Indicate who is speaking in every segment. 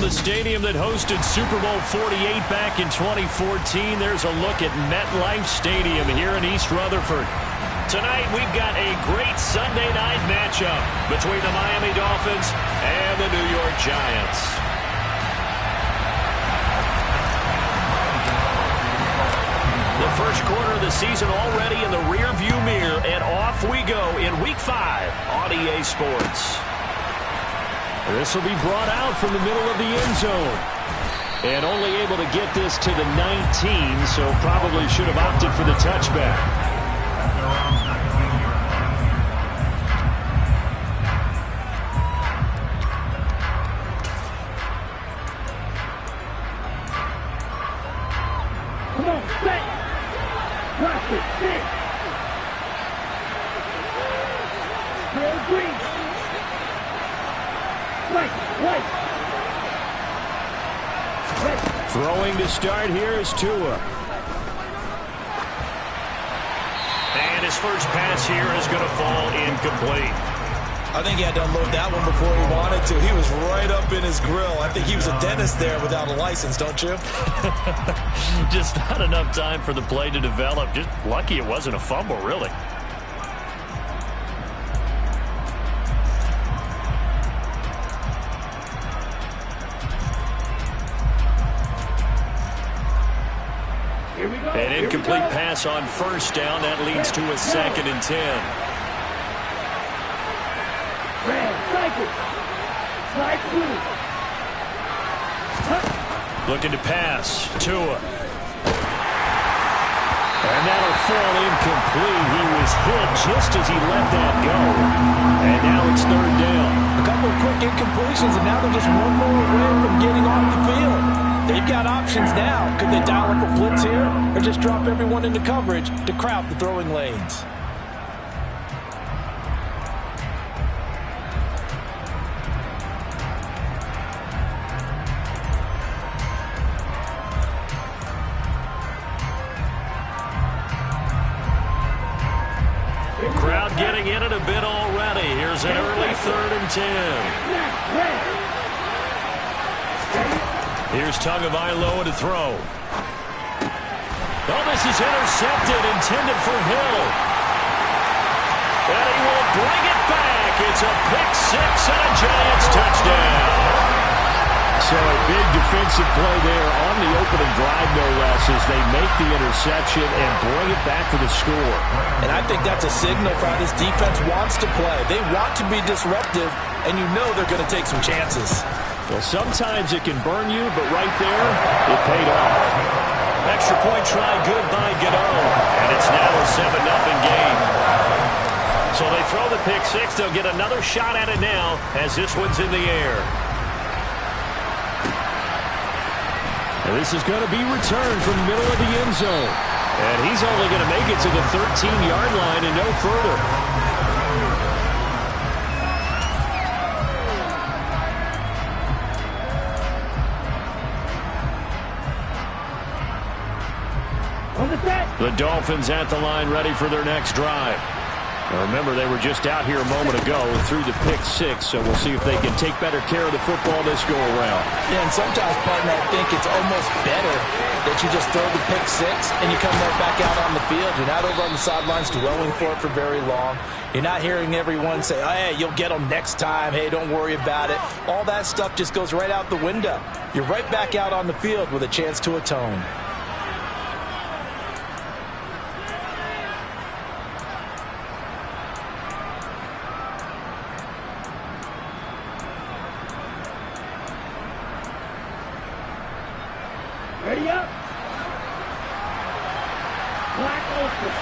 Speaker 1: the stadium that hosted Super Bowl 48 back in 2014. There's a look at MetLife Stadium here in East Rutherford. Tonight, we've got a great Sunday night matchup between the Miami Dolphins and the New York Giants. The first quarter of the season already in the rearview mirror, and off we go in Week 5 on EA Sports. This will be brought out from the middle of the end zone. And only able to get this to the 19, so probably should have opted for the touchback.
Speaker 2: Come on, set. Rush it, sit. Real green.
Speaker 1: Throwing to start here is Tua. And his first pass here is going to fall incomplete.
Speaker 3: I think he had to unload that one before he wanted to. He was right up in his grill. I think he was a dentist there without a license, don't you?
Speaker 1: Just not enough time for the play to develop. Just lucky it wasn't a fumble, really. An incomplete pass on first down. That leads to a 2nd and 10. Looking to pass. Tua. And that'll fall incomplete. He was hit just as he let that go. And now it's 3rd down.
Speaker 3: A couple of quick incompletions, and now they're just one more away from getting off the field. They've got options now. Could they dial up a blitz here or just drop everyone into coverage to crowd the throwing lanes?
Speaker 1: Crowd getting in it a bit already. Here's an early 3rd and 10. Here's Tagovailoa to throw. Oh, this is intercepted, intended for Hill. And he will bring it back. It's a pick-6 and a Giants touchdown. So a big defensive play there on the opening drive, no less, as they make the interception and bring it back for the score.
Speaker 3: And I think that's a signal for how this defense wants to play. They want to be disruptive, and you know they're going to take some chances.
Speaker 1: Well, sometimes it can burn you, but right there, it paid off. Extra point try good by Gitgud, and it's now a 7-0 game. So they throw the pick-6. They'll get another shot at it now as this one's in the air. And this is going to be returned from the middle of the end zone. And he's only going to make it to the 13-yard line and no further. The Dolphins at the line, ready for their next drive. Now remember, they were just out here a moment ago through the pick-6, so we'll see if they can take better care of the football this go-around.
Speaker 3: Yeah, and sometimes, partner, I think it's almost better that you just throw the pick-6 and you come right back out on the field. You're not over on the sidelines dwelling for it for very long. You're not hearing everyone say, oh, hey, you'll get them next time. Hey, don't worry about it. All that stuff just goes right out the window. You're right back out on the field with a chance to atone.
Speaker 2: Ready up. Black open.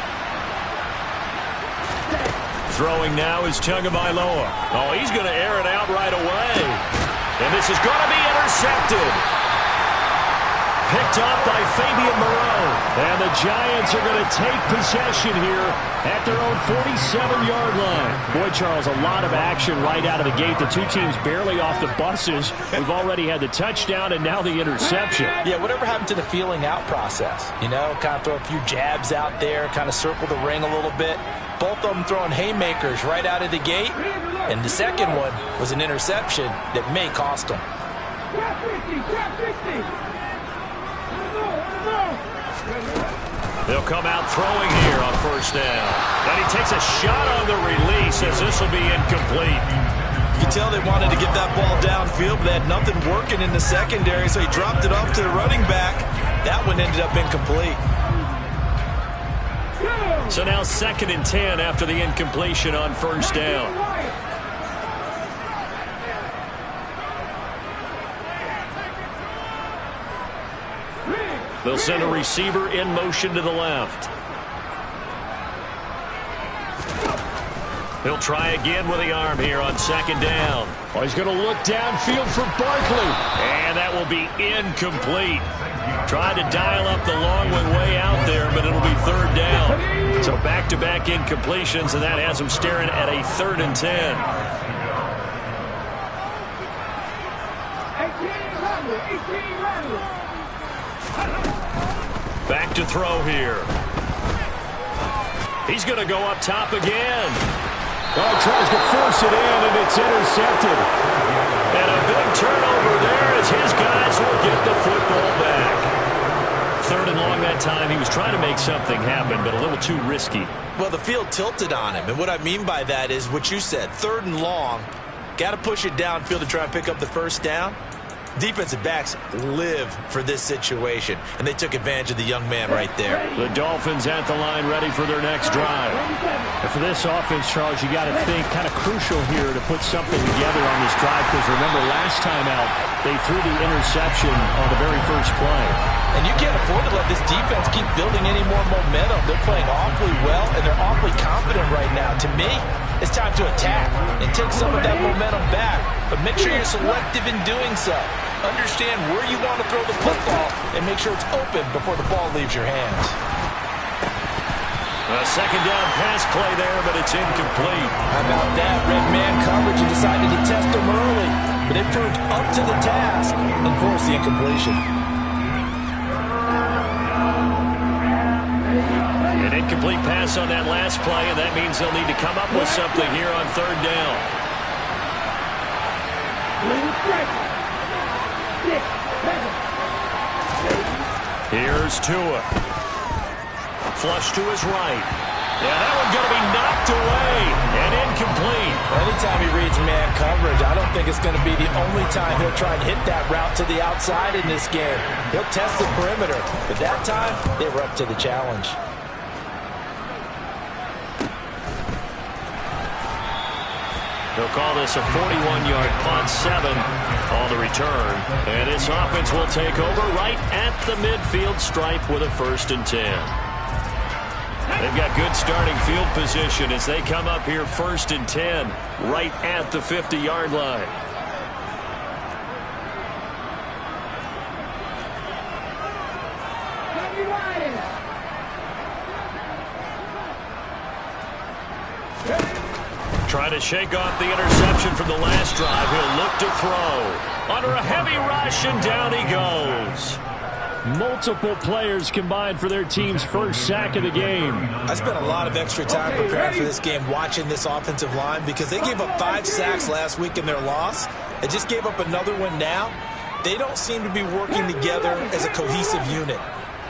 Speaker 1: Throwing now is Tagovailoa. Oh, he's going to air it out right away. And this is going to be intercepted. Picked up by Fabian Moreau. And the Giants are going to take possession here at their own 47-yard line. Boy, Charles, a lot of action right out of the gate. The two teams barely off the buses. We've already had the touchdown and now the interception.
Speaker 3: Yeah, whatever happened to the feeling out process? You know, kind of throw a few jabs out there, kind of circle the ring a little bit. Both of them throwing haymakers right out of the gate. And the second one was an interception that may cost them.
Speaker 1: They'll come out throwing here on first down. And he takes a shot on the release as this will be incomplete.
Speaker 3: You can tell they wanted to get that ball downfield, but they had nothing working in the secondary, so he dropped it off to the running back. That one ended up incomplete.
Speaker 1: So now 2nd and 10 after the incompletion on first down. They'll send a receiver in motion to the left. He'll try again with the arm here on 2nd down.
Speaker 4: Oh, he's going to look downfield for Barkley.
Speaker 1: And that will be incomplete. Tried to dial up the long one way out there, but it'll be 3rd down. So back-to-back incompletions, and that has them staring at a 3rd and 10. Back to throw here. He's going to go up top again.
Speaker 4: Oh, he tries to force it in, and it's intercepted.
Speaker 1: And a big turnover there as his guys will get the football back. 3rd and long that time. He was trying to make something happen, but a little too risky.
Speaker 3: Well, the field tilted on him, and what I mean by that is what you said, 3rd and long. Got to push it downfield to try and pick up the first down. Defensive backs live for this situation, and they took advantage of the young man right there.
Speaker 1: The Dolphins at the line ready for their next drive.
Speaker 4: And for this offense, Charles, you got to think kind of crucial here to put something together on this drive, because remember last time out, they threw the interception on the very first play.
Speaker 3: And you can't afford to let this defense keep building any more momentum. They're playing awfully well, and they're awfully confident right now. To me, it's time to attack and take some of that momentum back. But make sure you're selective in doing so. Understand where you want to throw the football and make sure it's open before the ball leaves your hands.
Speaker 1: A 2nd down pass play there, but it's incomplete.
Speaker 3: How about that? Red man coverage and decided to test them early. But they proved up to the task and forced the incompletion.
Speaker 1: An incomplete pass on that last play, and that means they'll need to come up with something here on 3rd down. Here's Tua. Flush to his right. Yeah, that one's going to be knocked away and incomplete.
Speaker 3: Anytime he reads man coverage, I don't think it's going to be the only time he'll try and hit that route to the outside in this game. He'll test the perimeter, but that time they were up to the challenge.
Speaker 1: They'll call this a 41-yard punt, 7 on the return. And this offense will take over right at the midfield stripe with a 1st and 10. They've got good starting field position as they come up here 1st and 10 right at the 50-yard line. Trying to shake off the interception from the last drive. He'll look to throw. Under a heavy rush, and down he goes.
Speaker 4: Multiple players combined for their team's first sack of the game.
Speaker 3: I spent a lot of extra time preparing for this game watching this offensive line because they gave up 5 sacks last week in their loss. They just gave up another one now. They don't seem to be working together as a cohesive unit.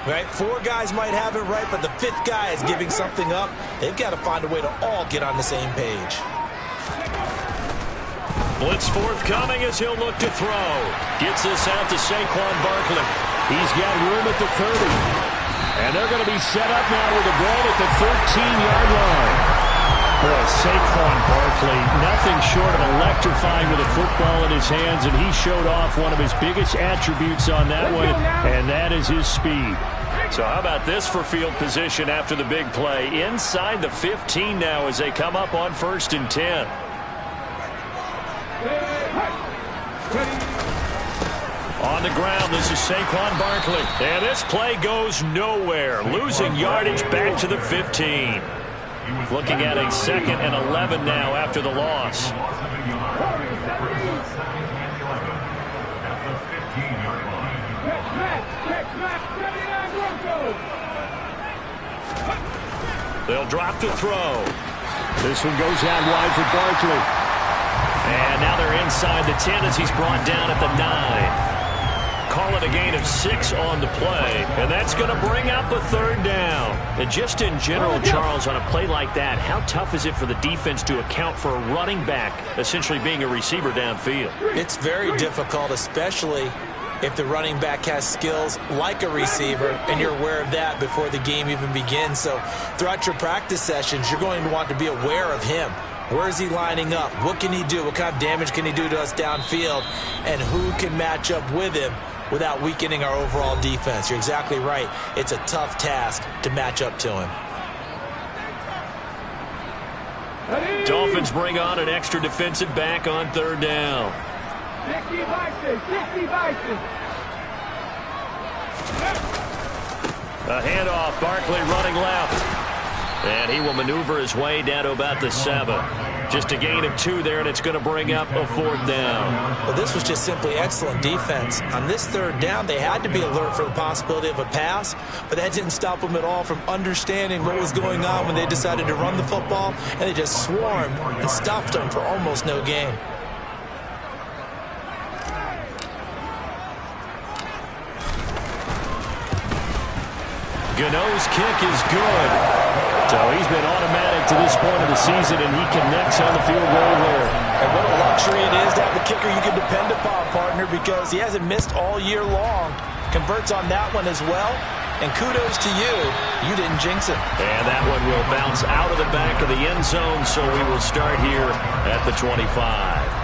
Speaker 3: Right? 4 guys might have it right, but the 5th guy is giving something up. They've got to find a way to all get on the same page.
Speaker 1: Blitz forthcoming as he'll look to throw. Gets this out to Saquon Barkley.
Speaker 4: He's got room at the 30. And they're going to be set up now with a ball at the 13-yard line. Boy, Saquon Barkley, nothing short of electrifying with a football in his hands, and he showed off one of his biggest attributes on that one, and that is his speed.
Speaker 1: So how about this for field position after the big play? Inside the 15 now as they come up on 1st and 10. On the ground, this is Saquon Barkley. And this play goes nowhere. Losing yardage back to the 15. Looking at a 2nd and 11 now after the loss. They'll drop to throw.
Speaker 4: This one goes out wide for Barkley.
Speaker 1: And now they're inside the 10 as he's brought down at the 9. Call it a gain of 6 on the play, and that's going to bring up a third down. And just in general, Charles, on a play like that, how tough is it for the defense to account for a running back essentially being a receiver downfield?
Speaker 3: It's very difficult, especially if the running back has skills like a receiver, and you're aware of that before the game even begins. So throughout your practice sessions, you're going to want to be aware of him. Where is he lining up? What can he do? What kind of damage can he do to us downfield? And who can match up with him without weakening our overall defense? You're exactly right. It's a tough task to match up to him.
Speaker 1: Dolphins bring on an extra defensive back on third down.
Speaker 2: 60 vices, 60 vices.
Speaker 1: A handoff, Barkley running left. And he will maneuver his way down to about the 7. Just a gain of 2 there, and it's going to bring up a fourth down.
Speaker 3: Well, this was just simply excellent defense. On this third down, they had to be alert for the possibility of a pass, but that didn't stop them at all from understanding what was going on when they decided to run the football, and they just swarmed and stuffed them for almost no gain.
Speaker 1: Gano's kick is good. So he's been automatic to this point of the season, and he connects on the field goal there.
Speaker 3: And what a luxury it is to have a kicker you can depend upon, partner, because he hasn't missed all year long. Converts on that one as well. And kudos to you. You didn't jinx it.
Speaker 1: And that one will bounce out of the back of the end zone, so we will start here at the 25.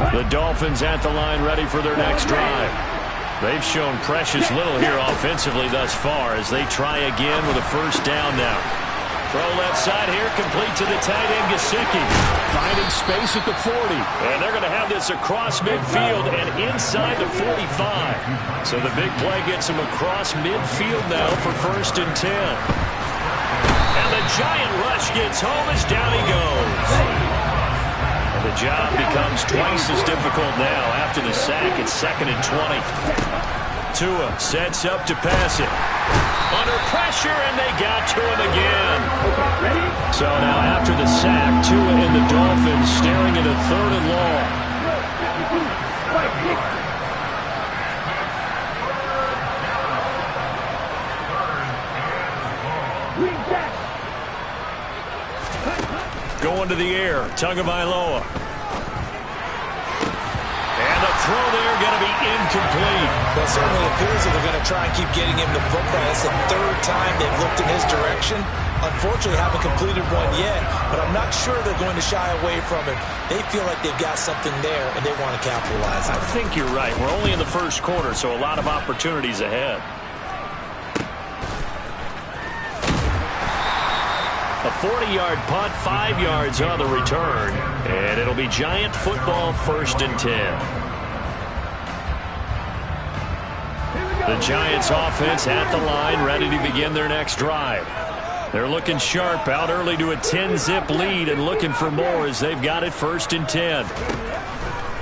Speaker 1: The Dolphins at the line, ready for their next drive. They've shown precious little here offensively thus far as they try again with a first down now. Throw left side here, complete to the tight end, Gesicki.
Speaker 4: Finding space at the 40.
Speaker 1: And they're going to have this across midfield and inside the 45. So the big play gets him across midfield now for first and 10. And the giant rush gets home as down he goes. The job becomes twice as difficult now after the sack. It's 2nd and 20. Tua sets up to pass it. Under pressure, and they got to him again. So now after the sack, Tua and the Dolphins staring at a 3rd and long. Going to the air, Tagovailoa. And the throw there going to be incomplete.
Speaker 3: Well, it certainly appears that they're going to try and keep getting him the football. It's the 3rd time they've looked in his direction. Unfortunately, haven't completed one yet, but I'm not sure they're going to shy away from it. They feel like they've got something there, and they want to capitalize on it.
Speaker 1: I think you're right. We're only in the first quarter, so a lot of opportunities ahead. A 40-yard punt, 5 yards on the return, and it'll be Giant football, 1st and 10. The Giants offense at the line, ready to begin their next drive. They're looking sharp, out early to a 10-zip lead and looking for more as they've got it 1st and 10.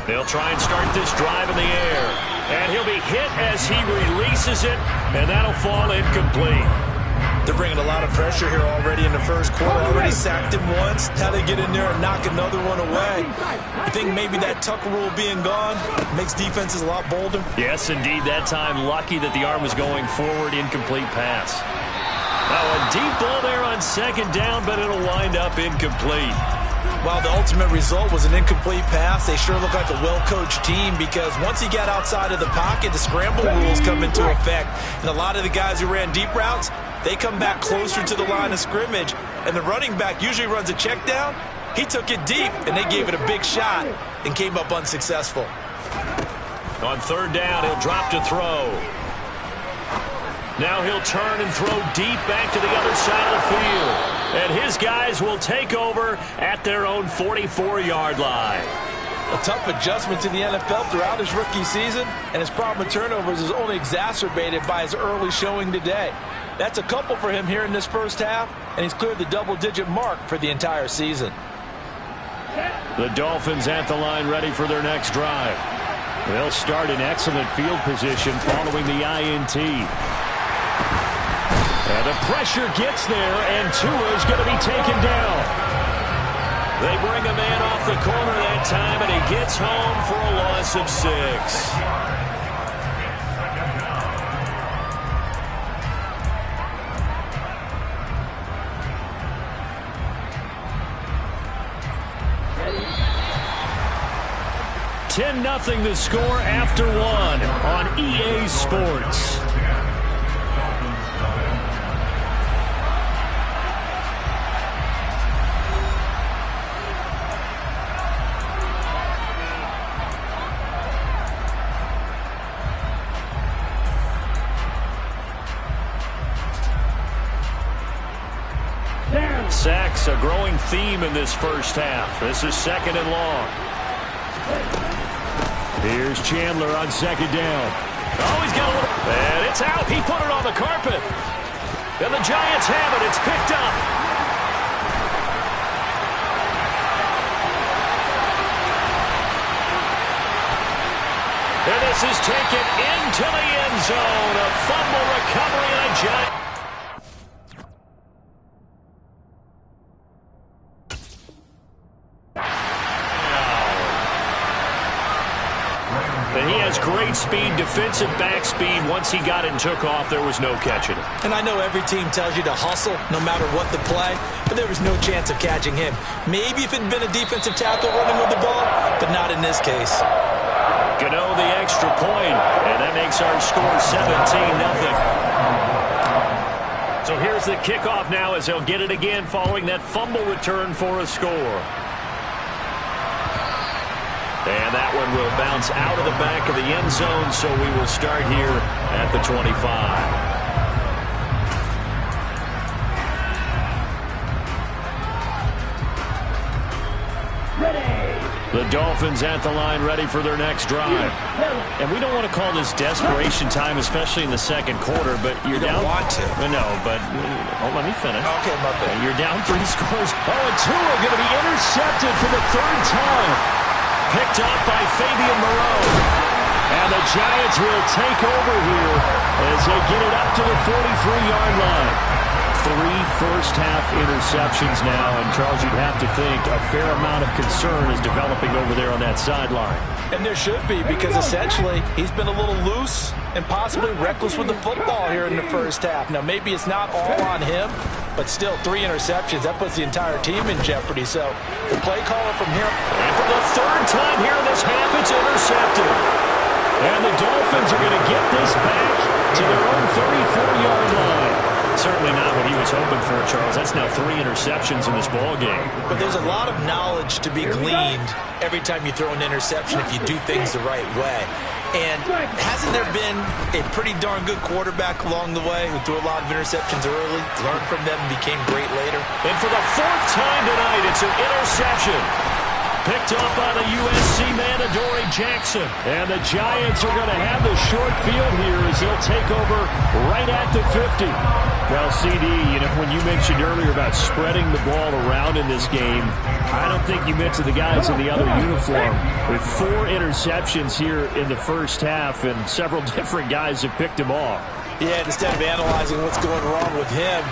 Speaker 1: They'll try and start this drive in the air, and he'll be hit as he releases it, and that'll fall incomplete.
Speaker 3: They're bringing a lot of pressure here already in the first quarter. Already sacked him once. Now they get in there and knock another one away. You think maybe that Tucker rule being gone makes defenses a lot bolder?
Speaker 1: Yes, indeed. That time, lucky that the arm was going forward. Incomplete pass. Now a deep ball there on 2nd down, but it'll wind up incomplete.
Speaker 3: While the ultimate result was an incomplete pass, they sure look like a well-coached team because once he got outside of the pocket, the scramble rules come into effect. And a lot of the guys who ran deep routes, they come back closer to the line of scrimmage, and the running back usually runs a check down. He took it deep, and they gave it a big shot and came up unsuccessful.
Speaker 1: On 3rd down, he'll drop to throw. Now he'll turn and throw deep back to the other side of the field. And his guys will take over at their own 44-yard line.
Speaker 3: A tough adjustment to the NFL throughout his rookie season, and his problem with turnovers is only exacerbated by his early showing today. That's a couple for him here in this first half, and he's cleared the double-digit mark for the entire season.
Speaker 1: The Dolphins at the line ready for their next drive.
Speaker 4: They'll start in excellent field position following the INT. And the pressure gets there, and Tua is going to be taken down.
Speaker 1: They bring a man off the corner that time, and he gets home for a loss of 6.
Speaker 4: Nothing the score after 1 on EA Sports.
Speaker 1: Sacks, a growing theme in this first half. This is 2nd and long.
Speaker 4: Here's Chandler on 2nd down.
Speaker 1: Oh, he's got a little... And it's out. He put it on the carpet. And the Giants have it. It's picked up. And this is taken into the end zone. A fumble recovery and a Giant...
Speaker 4: And he has great speed, defensive back speed. Once he got it and took off, there was no catching it.
Speaker 3: And I know every team tells you to hustle no matter what the play, but there was no chance of catching him. Maybe if it had been a defensive tackle running with the ball, but not in this case.
Speaker 1: Gano the extra point, and that makes our score 17-0.
Speaker 4: So here's the kickoff now as they'll get it again following that fumble return for a score.
Speaker 1: And that one will bounce out of the back of the end zone, so we will start here at the 25.
Speaker 4: The Dolphins at the line, ready for their next drive. And we don't want to call this desperation time, especially in the second quarter, but you're down.
Speaker 3: You don't want to.
Speaker 4: No, but let me finish.
Speaker 3: Okay, my bad.
Speaker 4: You're down 3 scores. Oh, and Tua going to be intercepted for the 3rd time.
Speaker 1: Picked up by Fabian Moreau.
Speaker 4: And the Giants will take over here as they get it up to the 43-yard line. 3 first-half interceptions now, and Charles, you'd have to think a fair amount of concern is developing over there on that sideline.
Speaker 3: And there should be, because essentially he's been a little loose and possibly reckless with the football here in the first half. Now, maybe it's not all on him, but still 3 interceptions. That puts the entire team in jeopardy. So the play caller from here.
Speaker 1: And for the 3rd time here in this half, it's intercepted.
Speaker 4: And the Dolphins are going to get this back to their own 34-yard line. Certainly not what he was hoping for, Charles. That's now 3 interceptions in this ball game.
Speaker 3: But there's a lot of knowledge to be gleaned every time you throw an interception if you do things the right way. And hasn't there been a pretty darn good quarterback along the way who threw a lot of interceptions early, learned from them, and became great later?
Speaker 1: And for the 4th time tonight, it's an interception. Picked up by the USC man, Adoree Jackson.
Speaker 4: And the Giants are going to have the short field here as they'll take over right at the 50. Well, CD, you know, when you mentioned earlier about spreading the ball around in this game, I don't think you mentioned the guys in the other uniform. With 4 interceptions here in the first half, and several different guys have picked him off.
Speaker 3: Yeah, instead of analyzing what's going wrong with him,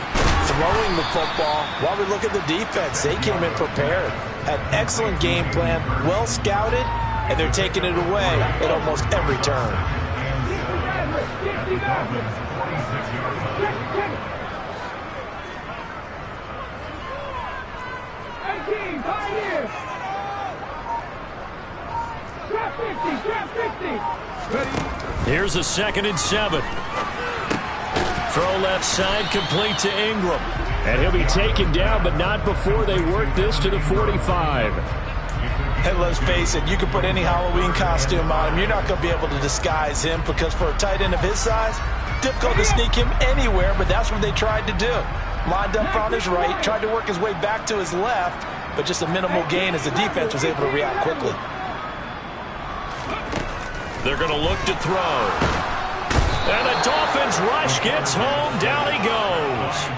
Speaker 3: throwing the football, while we look at the defense, they came in prepared. Had excellent game plan, well scouted, and they're taking it away at almost every turn.
Speaker 1: Here's a 2nd and 7. Throw left side, complete to Ingram.
Speaker 4: And he'll be taken down, but not before they work this to the 45.
Speaker 3: And let's face it, you can put any Halloween costume on him. You're not going to be able to disguise him, because for a tight end of his size, difficult to sneak him anywhere, but that's what they tried to do. Lined up on his right, tried to work his way back to his left, but just a minimal gain as the defense was able to react quickly.
Speaker 1: They're going to look to throw. And the Dolphins rush gets home. Down he goes.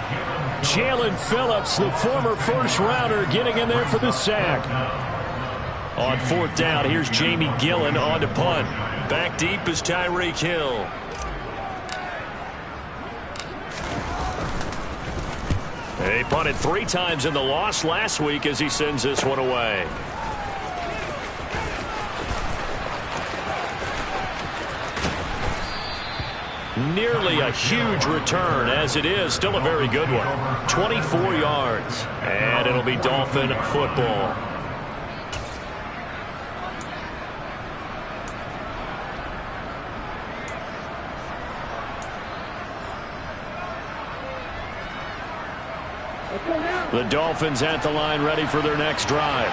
Speaker 4: Jalen Phillips, the former first-rounder, getting in there for the sack.
Speaker 1: On fourth down, here's Jamie Gillen on to punt. Back deep is Tyreek Hill. He punted 3 times in the loss last week as he sends this one away. Nearly a huge return, as it is still a very good one. 24 yards, and it'll be Dolphin football. The Dolphins at the line ready for their next drive.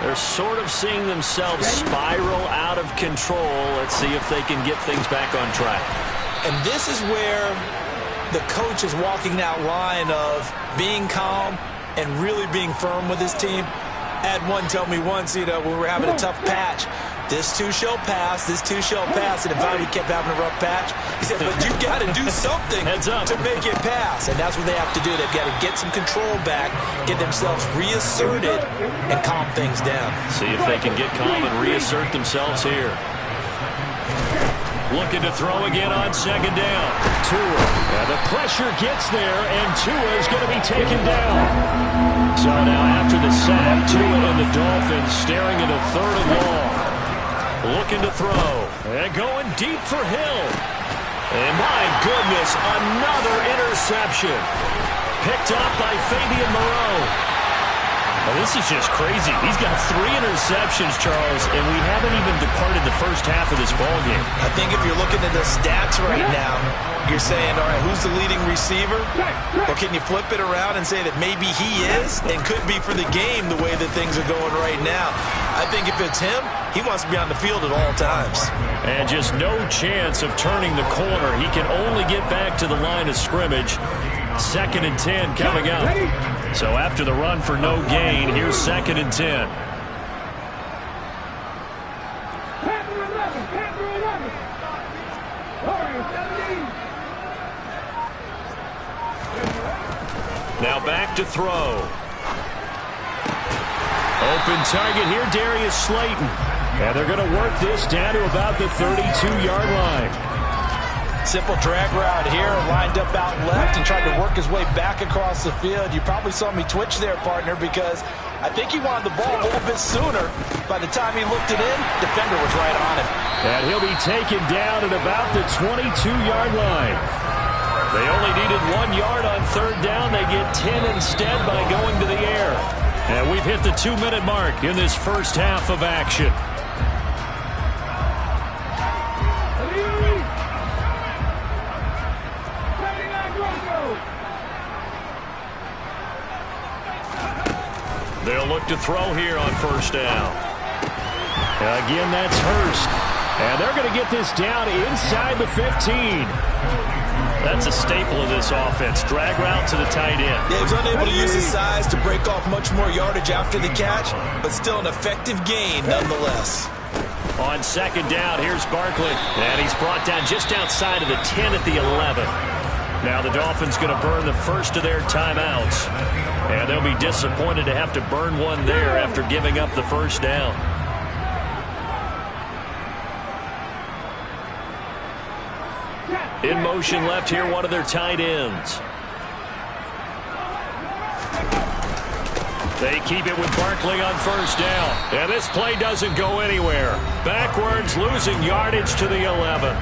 Speaker 1: They're sort of seeing themselves spiral out of control. Let's see if they can get things back on track.
Speaker 3: And this is where the coach is walking that line of being calm and really being firm with his team. I had one tell me once, when we were having a tough patch, this too shall pass, this too shall pass, and if I kept having a rough patch, he said, but you got to do something to make it pass, and that's what they have to do. They've got to get some control back, get themselves reasserted, and calm things down.
Speaker 1: See if they can get calm and reassert themselves here. Looking to throw again on second down. Tua. And the pressure gets there, and Tua is going to be taken down. So now after the sack, Tua and the Dolphins staring at a third and long. Looking to throw. And going deep for Hill. And my goodness, another interception. Picked up by Fabian Moreau. Well, this is just crazy. He's got 3 interceptions, Charles, and we haven't even departed the first half of this ballgame.
Speaker 3: I think if you're looking at the stats right now, you're saying, all right, who's the leading receiver? Or can you flip it around and say that maybe he is and could be for the game the way that things are going right now? I think if it's him, he wants to be on the field at all times.
Speaker 1: And just no chance of turning the corner. He can only get back to the line of scrimmage. 2nd and 10 coming up. So after the run for no gain, here's 2nd and 10. Now back to throw. Open target here, Darius Slayton. And they're going to work this down to about the 32-yard line.
Speaker 3: Simple drag route here, lined up out left and tried to work his way back across the field. You probably saw me twitch there, partner, because I think he wanted the ball a little bit sooner. By the time he looked it in, defender was right on him.
Speaker 1: And he'll be taken down at about the 22-yard line. They only needed 1 yard on third down. They get 10 instead by going to the air. And we've hit the 2-minute mark in this first half of action. They'll look to throw here on first down. Again, that's Hurst. And they're going to get this down inside the 15. That's a staple of this offense. Drag route to the tight end.
Speaker 3: Yeah, he was unable to use his size to break off much more yardage after the catch, but still an effective gain nonetheless.
Speaker 1: On second down, here's Barkley. And he's brought down just outside of the 10 at the 11. Now the Dolphins going to burn the first of their timeouts. And they'll be disappointed to have to burn one there after giving up the first down. In motion left here, one of their tight ends. They keep it with Barkley on first down. And this play doesn't go anywhere. Backwards, losing yardage to the 11.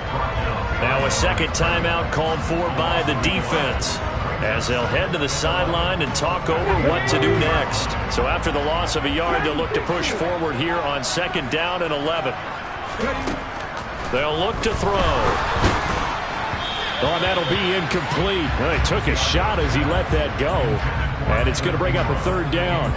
Speaker 1: Now a second timeout called for by the defense, as they'll head to the sideline and talk over what to do next. So after the loss of a yard, they'll look to push forward here on second down and 11. They'll look to throw. Oh, that'll be incomplete. Well, he took a shot as he let that go. And it's going to bring up a third down.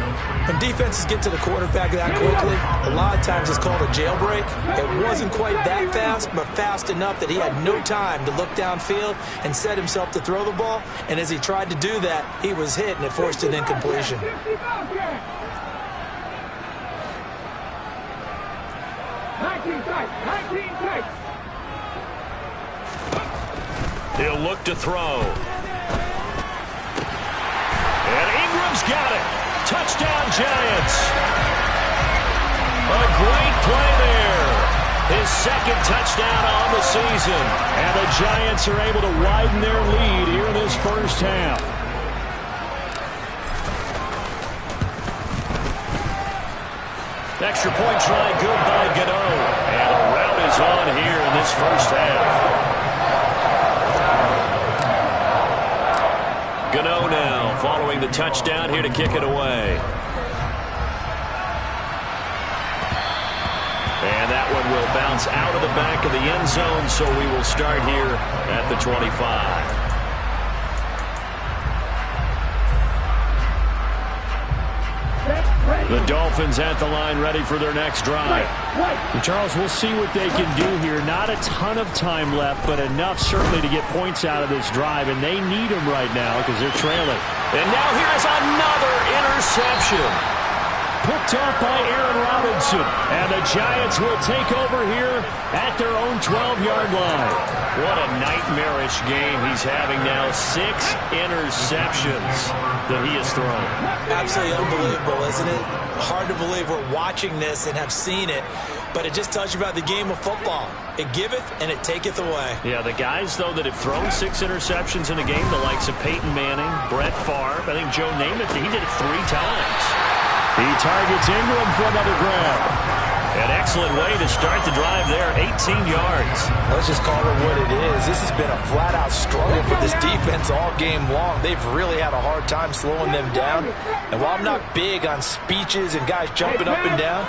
Speaker 3: When defenses get to the quarterback that quickly, a lot of times it's called a jailbreak. It wasn't quite that fast, but fast enough that he had no time to look downfield and set himself to throw the ball. And as he tried to do that, he was hit, and it forced an incompletion.
Speaker 1: He'll look to throw. And Ingram's got it. Touchdown, Giants. His second touchdown on the season.
Speaker 4: And the Giants are able to widen their lead here in this first half.
Speaker 1: Extra point try good by Gitgud. And a rout is on here in this first half. Gitgud now following the touchdown here to kick it away. And that one will bounce out of the back of the end zone, so we will start here at the 25. The Dolphins at the line ready for their next drive.
Speaker 4: And Charles, we'll see what they can do here. Not a ton of time left, but enough certainly to get points out of this drive, and they need them right now because they're trailing.
Speaker 1: And now here's another interception.
Speaker 4: Picked off by Aaron Robinson. And the Giants will take over here at their own 12-yard line.
Speaker 1: What a nightmarish game he's having now. 6 interceptions that he has thrown.
Speaker 3: Absolutely unbelievable, isn't it? Hard to believe we're watching this and have seen it, but it just tells you about the game of football. It giveth and it taketh away.
Speaker 1: Yeah, the guys, though, that have thrown 6 interceptions in a game, the likes of Peyton Manning, Brett Favre, I think Joe Namath, he did it 3 times.
Speaker 4: He targets Ingram for another grab.
Speaker 1: An excellent way to start the drive there, 18 yards.
Speaker 3: Let's just call it what it is. This has been a flat-out struggle for this defense all game long. They've really had a hard time slowing them down. And while I'm not big on speeches and guys jumping up and down,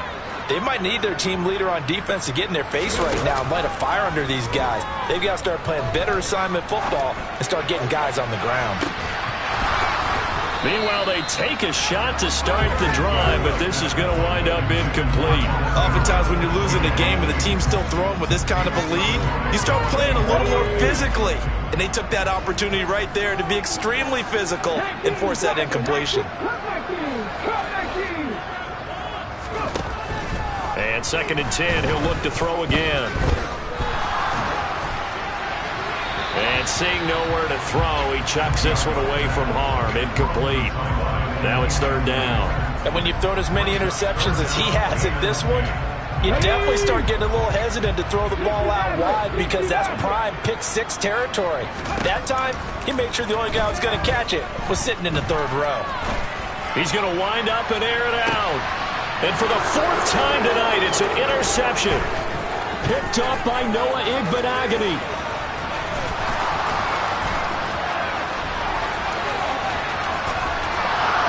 Speaker 3: they might need their team leader on defense to get in their face right now and light a fire under these guys. They've got to start playing better assignment football and start getting guys on the ground.
Speaker 1: Meanwhile, they take a shot to start the drive, but this is going to wind up incomplete.
Speaker 3: Oftentimes when you're losing a game and the team's still throwing with this kind of a lead, you start playing a little more physically. And they took that opportunity right there to be extremely physical and force that incompletion.
Speaker 1: And 2nd and 10, he'll look to throw again. And seeing nowhere to throw, he chucks this one away from harm. Incomplete. Now it's 3rd down.
Speaker 3: And when you've thrown as many interceptions as he has in this one, you definitely start getting a little hesitant to throw the ball out wide because that's prime pick 6 territory. That time, he made sure the only guy who was going to catch it was sitting in the 3rd row.
Speaker 1: He's going to wind up and air it out. And for the 4th time tonight, it's an interception.
Speaker 4: Picked up by Noah Igbenogany.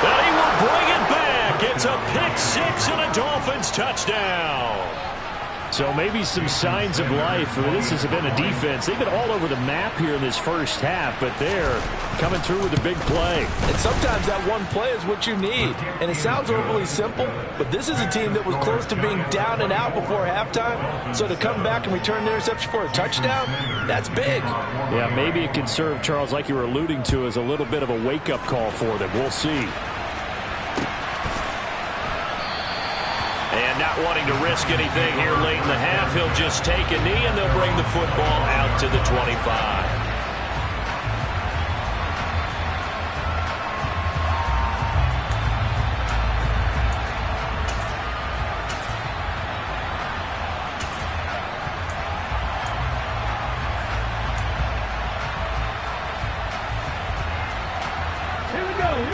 Speaker 1: And he will bring it back. It's a pick 6 and a Dolphins touchdown.
Speaker 4: So maybe some signs of life. This has been a defense. They've been all over the map here in this first half, but they're coming through with a big play.
Speaker 3: And sometimes that one play is what you need. And it sounds overly simple, but this is a team that was close to being down and out before halftime. So to come back and return the interception for a touchdown, that's big.
Speaker 4: Yeah, maybe it can serve, Charles, like you were alluding to, as a little bit of a wake-up call for them. We'll see.
Speaker 1: And not wanting to risk anything here late in the half, he'll just take a knee, and they'll bring the football out to the 25.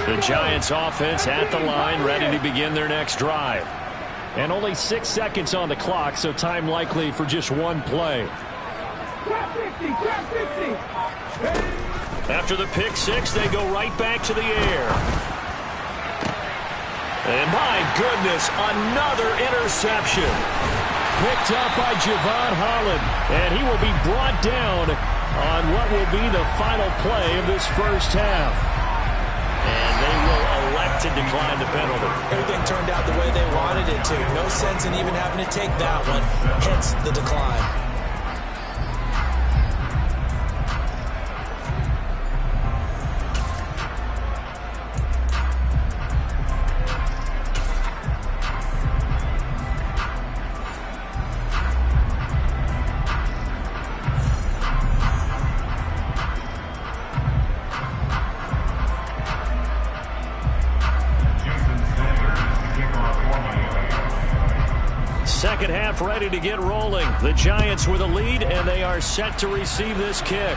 Speaker 1: The Giants offense at the line, ready to begin their next drive.
Speaker 4: And only 6 seconds on the clock, so time likely for just one play.
Speaker 1: After the pick 6, they go right back to the air. And my goodness, another interception.
Speaker 4: Picked up by Javon Holland, and he will be brought down on what will be the final play of this first half.
Speaker 1: And they will elect to decline the penalty.
Speaker 3: Everything turned out the way they wanted it to. No sense in even having to take that one, hence the decline.
Speaker 1: Second half ready to get rolling. The Giants with a lead, and they are set to receive this kick.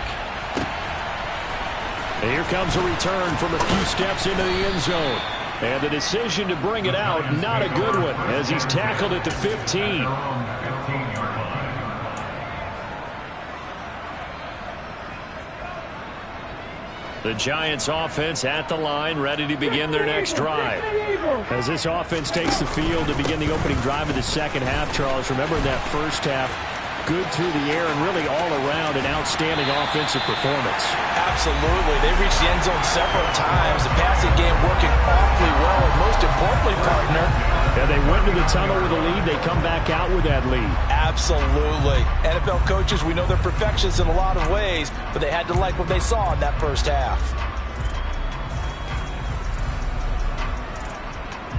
Speaker 1: And here comes a return from a few steps into the end zone. And the decision to bring it out, not a good one, as he's tackled at the 15. The Giants offense at the line, ready to begin their next drive. As this offense takes the field to begin the opening drive of the second half, Charles, remember in that first half, good through the air and really all around an outstanding offensive performance.
Speaker 3: Absolutely. They reached the end zone several times. The passing game working awfully well. And most importantly, partner,
Speaker 1: yeah, they went to the tunnel with a lead. They come back out with that lead.
Speaker 3: Absolutely. NFL coaches, we know they're perfectionists in a lot of ways, but they had to like what they saw in that first half.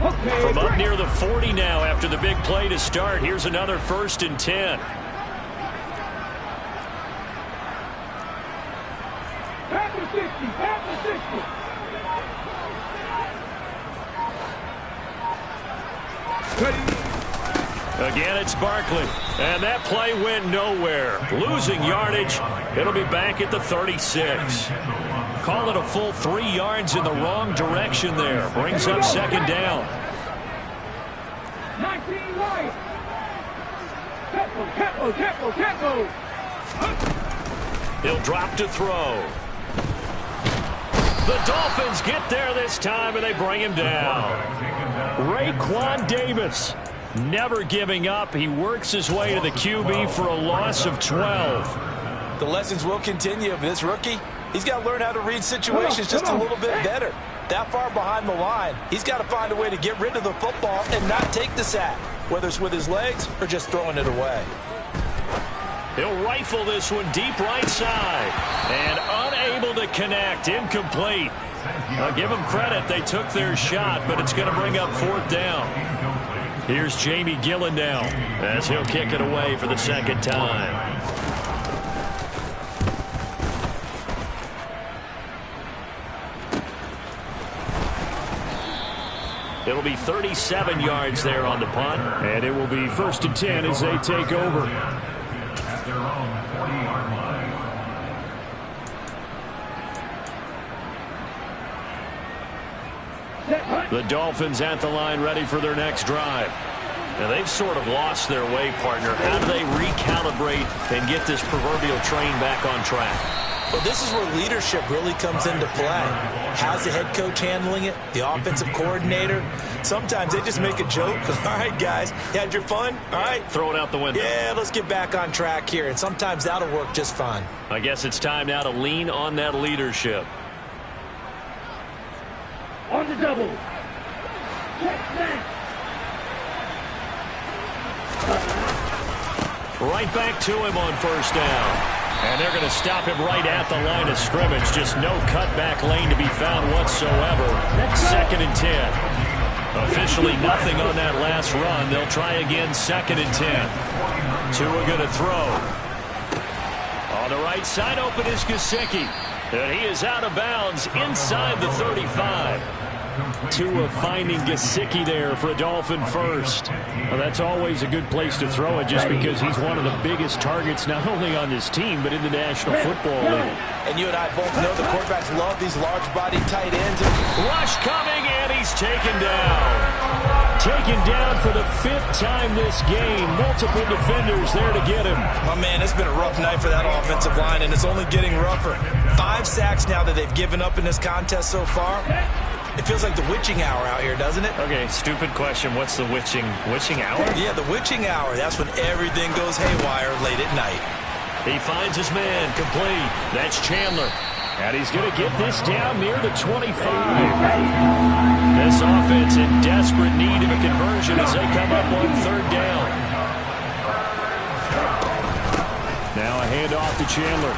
Speaker 1: From up near the 40 now after the big play to start. Here's another 1st and 10. Again, it's Barkley. And that play went nowhere. Losing yardage. It'll be back at the 36. Call it a full 3 yards in the wrong direction there. Brings up second down.
Speaker 2: 19 right. Tempo.
Speaker 1: He'll drop to throw. The Dolphins get there this time, and they bring him down. Raekwon Davis, never giving up. He works his way to the QB for a loss of 12.
Speaker 3: The lessons will continue. This rookie, he's got to learn how to read situations just a little bit better. That far behind the line, he's got to find a way to get rid of the football and not take the sack, whether it's with his legs or just throwing it away.
Speaker 1: He'll rifle this one deep right side. And unable to connect. Incomplete. I'll give them credit. They took their shot, but it's going to bring up 4th down. Here's Jamie Gillen now as he'll kick it away for the second time. It'll be 37 yards there on the punt.
Speaker 4: And it will be 1st and 10 as they take over.
Speaker 1: The Dolphins at the line ready for their next drive. Now they've sort of lost their way, partner. How do they recalibrate and get this proverbial train back on track?
Speaker 3: Well, this is where leadership really comes into play. How's the head coach handling it? The offensive coordinator? Sometimes they just make a joke. All right, guys, you had your fun? All right.
Speaker 1: Throw it out the window.
Speaker 3: Yeah, let's get back on track here. And sometimes that'll work just fine.
Speaker 1: I guess it's time now to lean on that leadership.
Speaker 2: On the double. Check that.
Speaker 1: Right back to him on 1st down. And they're going to stop him right at the line of scrimmage. Just no cutback lane to be found whatsoever. 2nd and 10. Officially nothing on that last run. They'll try again 2nd and 10. Tua going to throw. On the right side, open is Gesicki. And he is out of bounds inside the 35. Tua finding Gesicki there for a Dolphin first.
Speaker 4: Well, that's always a good place to throw it just because he's one of the biggest targets not only on this team but in the National Football League.
Speaker 3: And you and I both know the quarterbacks love these large-bodied tight ends.
Speaker 1: Rush coming, and he's taken down. Taken down for the 5th time this game. Multiple defenders there to get him.
Speaker 3: My man, it's been a rough night for that offensive line, and it's only getting rougher. 5 sacks now that they've given up in this contest so far. It feels like the witching hour out here, doesn't it?
Speaker 1: Okay, stupid question. What's the witching hour?
Speaker 3: Yeah, the witching hour. That's when everything goes haywire late at night.
Speaker 1: He finds his man, complete. That's Chandler.
Speaker 4: And he's going to get this down near the 25.
Speaker 1: This offense in desperate need of a conversion as they come up on 3rd down.
Speaker 4: Now a handoff to Chandler.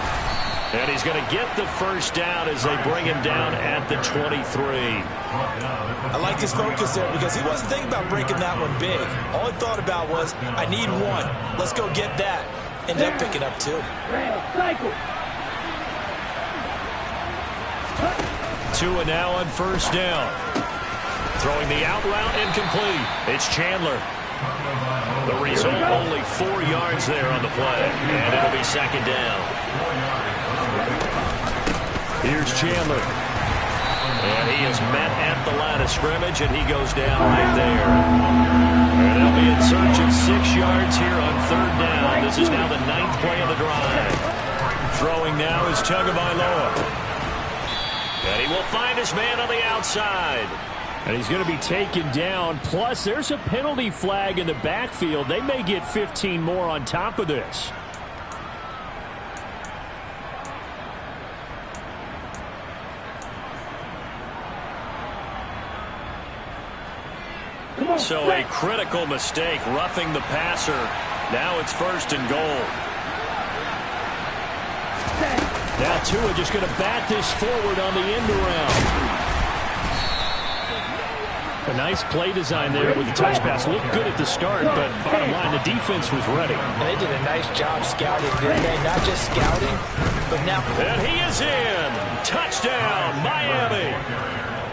Speaker 1: And he's going to get the 1st down as they bring him down at the 23.
Speaker 3: I like his focus there because he wasn't thinking about breaking that one big. All he thought about was, I need 1. Let's go get that. Ended up picking up 2.
Speaker 1: Tua now on 1st down. Throwing the out route incomplete. It's Chandler. The result, only 4 yards there on the play. And it'll be second down.
Speaker 4: Here's Chandler.
Speaker 1: And he is met at the line of scrimmage, and he goes down right there. And they'll be in search of 6 yards here on third down. This is now the 9th play of the drive. Throwing now is Tagovailoa. And he will find his man on the outside.
Speaker 4: And he's going to be taken down. Plus, there's a penalty flag in the backfield. They may get 15 more on top of this.
Speaker 1: So a critical mistake, roughing the passer. Now it's first and goal.
Speaker 4: Now Tua just going to bat this forward on the end around. A nice play design there with the touch pass. Looked good at the start, but bottom line, the defense was ready.
Speaker 3: And they did a nice job scouting, didn't they? Not just scouting, but now.
Speaker 1: And he is in. Touchdown, Miami.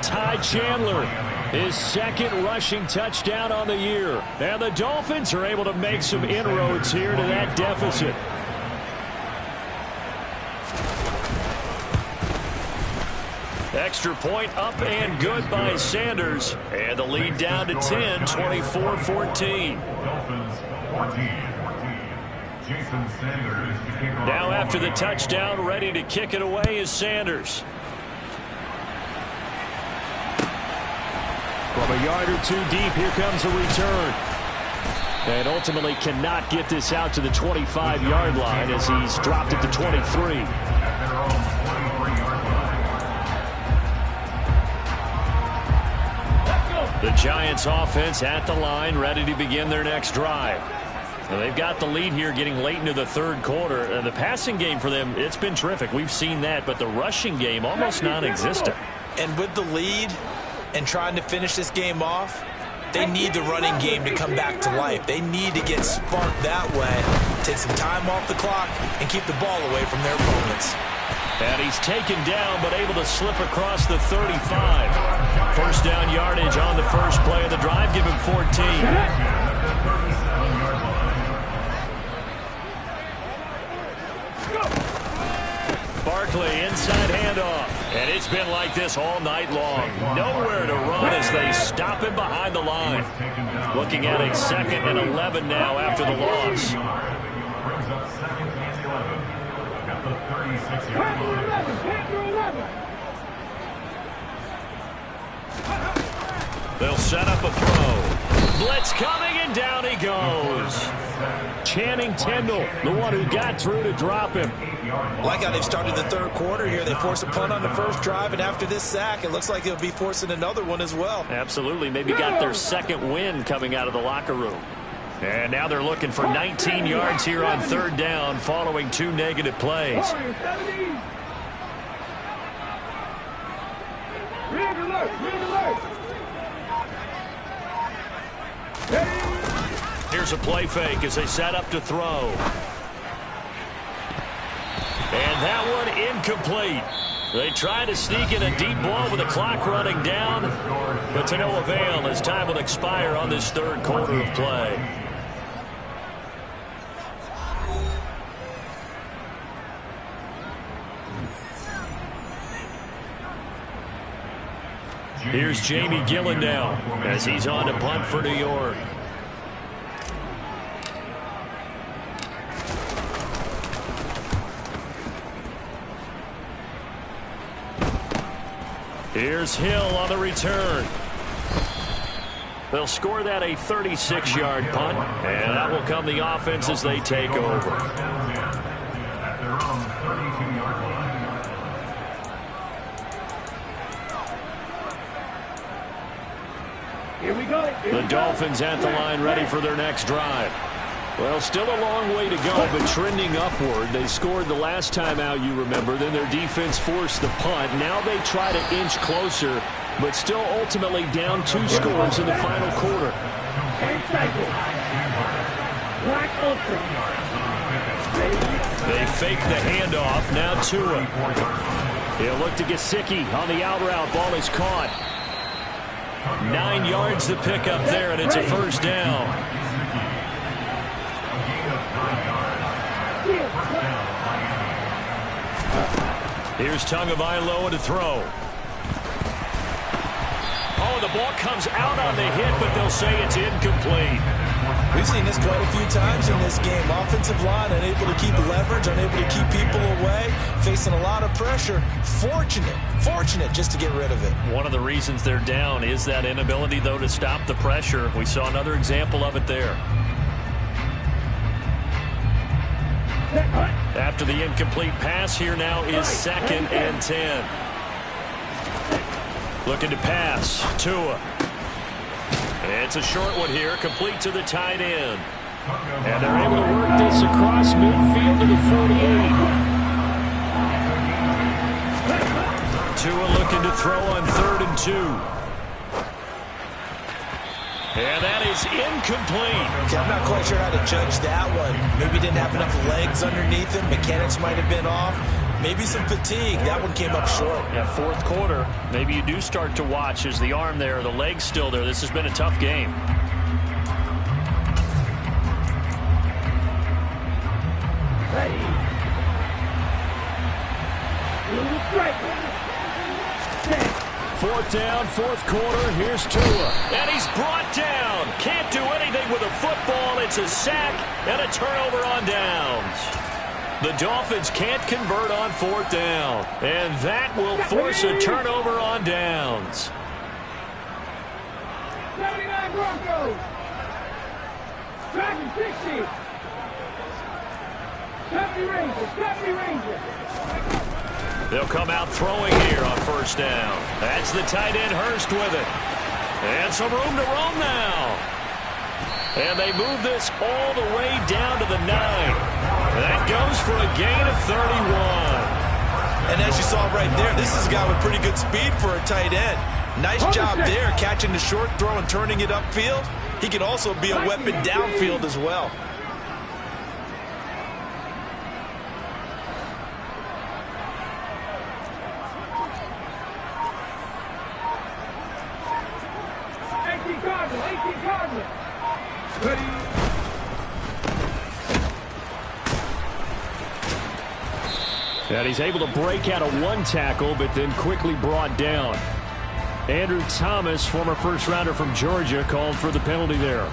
Speaker 4: Ty Chandler, his second rushing touchdown on the year. And the Dolphins are able to make some inroads here to that deficit.
Speaker 1: Extra point up and good by Sanders. And the lead down to 10, 24-14. Now after the touchdown, ready to kick it away is Sanders.
Speaker 4: From a yard or two deep, here comes a return. And ultimately cannot get this out to the 25-yard line as he's dropped it to 23.
Speaker 1: The Giants offense at the line, ready to begin their next drive. Now they've got the lead here getting late into the third quarter. The passing game for them, it's been terrific. We've seen that, but the rushing game almost non-existent.
Speaker 3: And with the lead and trying to finish this game off, they need the running game to come back to life. They need to get sparked that way, take some time off the clock, and keep the ball away from their opponents.
Speaker 1: And he's taken down, but able to slip across the 35. First down yardage on the first play of the drive. Give him 14. Barkley, inside handoff. And it's been like this all night long. Nowhere to run as they stop him behind the line. Looking at a 2nd and 11 now after the loss. They'll set up a throw. Blitz coming, and down he goes.
Speaker 4: Channing Tindall, the one who got through to drop him.
Speaker 3: Like how they've started the third quarter here. They forced a punt on the first drive, and after this sack, it looks like they'll be forcing another one as well.
Speaker 1: Absolutely. Maybe got their second win coming out of the locker room. And now they're looking for 19 yards here on third down following 2 negative plays. Here's a play fake as they set up to throw. And that one incomplete. They try to sneak in a deep ball with the clock running down, but to no avail as time will expire on this third quarter of play. Here's Jamie Gillen now as he's on to punt for New York. Here's Hill on the return. They'll score that a 36-yard punt, and that will come the offense as they take over.
Speaker 2: Here we go.
Speaker 1: The Dolphins at the line ready for their next drive.
Speaker 4: Well, still a long way to go, but trending upward. They scored the last time out, you remember. Then their defense forced the punt. Now they try to inch closer, but still ultimately down 2 scores in the final quarter.
Speaker 1: They fake the handoff. Now Tua.
Speaker 4: He'll look to Gesicki on the out route. Ball is caught.
Speaker 1: 9 yards to pick up there, and it's a first down. Here's Tagovailoa to throw. Oh, the ball comes out on the hit, but they'll say it's incomplete.
Speaker 3: We've seen this quite a few times in this game. Offensive line unable to keep leverage, unable to keep people away, facing a lot of pressure. Fortunate just to get rid of it.
Speaker 1: One of the reasons they're down is that inability, though, to stop the pressure. We saw another example of it there. After the incomplete pass, here now is 2nd and 10. Looking to pass. Tua. It's a short one here, complete to the tight end.
Speaker 4: And they're able to work this across midfield to the 48.
Speaker 1: Tua looking to throw on 3rd and 2. And that is incomplete.
Speaker 3: Okay, I'm not quite sure how to judge that one. Maybe didn't have enough legs underneath him. Mechanics might have been off. Maybe some fatigue. That one came up short.
Speaker 1: Yeah, 4th quarter. Maybe you do start to watch as the arm there, the leg's still there. This has been a tough game.
Speaker 2: Ready.
Speaker 1: 4th down, 4th quarter. Here's Tua. And he's brought down. Can't do anything with a football. It's a sack and a turnover on downs. The Dolphins can't convert on 4th down. And that will force a turnover on downs.
Speaker 2: 79 Broncos. Driving 60. 70 Rangers.
Speaker 1: They'll come out throwing here on 1st down. That's the tight end Hurst with it. And some room to roam now. And they move this all the way down to the 9. That goes for a gain of 31.
Speaker 3: And as you saw right there, this is a guy with pretty good speed for a tight end. Nice job there, catching the short throw and turning it upfield. He can also be a weapon downfield as well.
Speaker 4: And he's able to break out of one tackle, but then quickly brought down. Andrew Thomas, former first-rounder from Georgia, called for the penalty there.